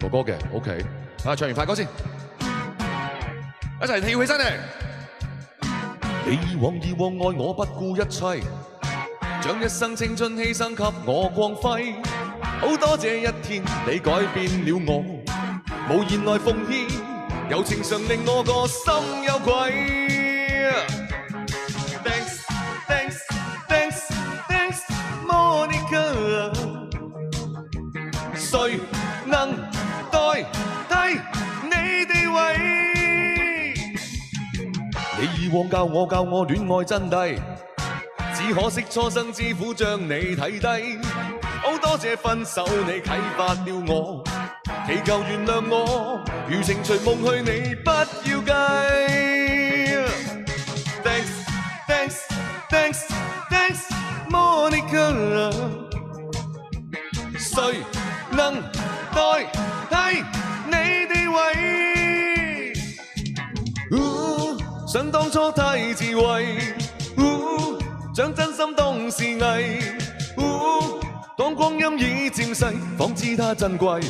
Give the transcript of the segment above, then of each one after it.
哥哥嘅 ，OK。啊，唱完快歌先，一齊跳起身嚟。你以往愛我不顧一切，將一生青春犧牲給我光輝。好多謝一天你改變了我，無言來奉獻，柔情常令我個心有愧。Thanks, thanks, thanks, thanks, Monica。誰能代替你地位？你以往教我戀愛真諦，只可惜初生之虎將你睇低。好多謝分手你啟發了我，祈求原諒我，如情隨夢去你不要計。Thanks, thanks, thanks, thanks, Monica。誰能代替你地位？想當初太自衛，將真心當是藝。當光陰已漸逝，方知它珍貴。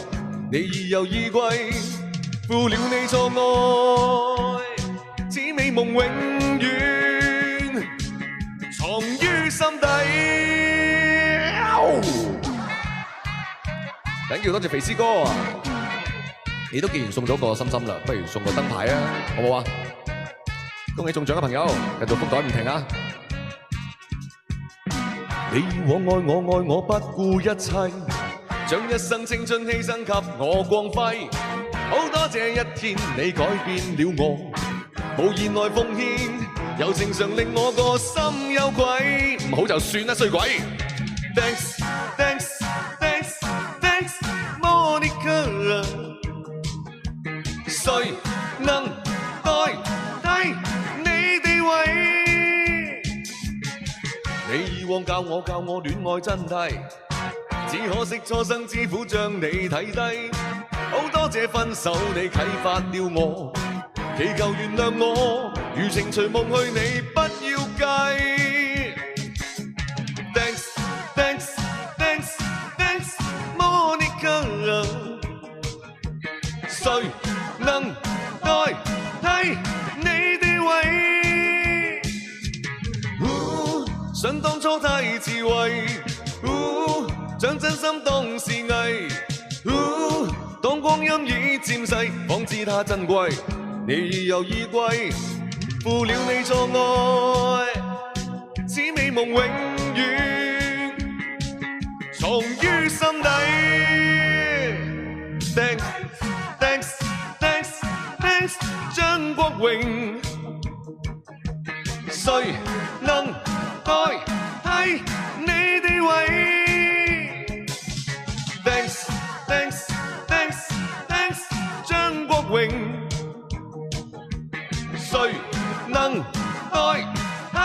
你已有依歸，負了你錯愛，此美夢永遠藏於心底。Thank you，多謝肥師哥啊！你都既然送咗個心心啦，不如送個燈牌啊，好唔好啊？恭喜中獎嘅朋友，繼續福袋唔停啊！你以往愛我不顧一切，將一生青春犧牲給我光輝。好多謝一天你改變了我，無言來奉獻，柔情常令我個心有愧。唔好就算啦，衰鬼。Thanks, thanks, thanks, thanks, Monica。誰能代替你地位？你以往教我戀愛真諦，只可惜初生之虎將你睇低。好多謝分手你啟發了我，祈求原諒我，如情隨夢去你不要計。Thanks, thanks, thanks, thanks, Monica。誰能代替你地位？想當初太自衛，將真心當是藝。當光陰已漸逝，方知它珍貴。你已有依歸，負了你錯愛，此美夢永遠藏於心底。Thanks, thanks, thanks, thanks， 張國榮。誰能代替你地位？ Thanks, thanks, thanks, thanks， 張國榮。誰能代替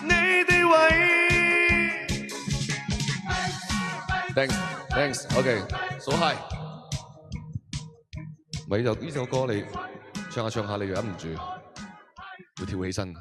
你地位？ Thanks, thanks, OK， 數係。咪就呢首歌你唱下唱下，你忍唔住會跳起身。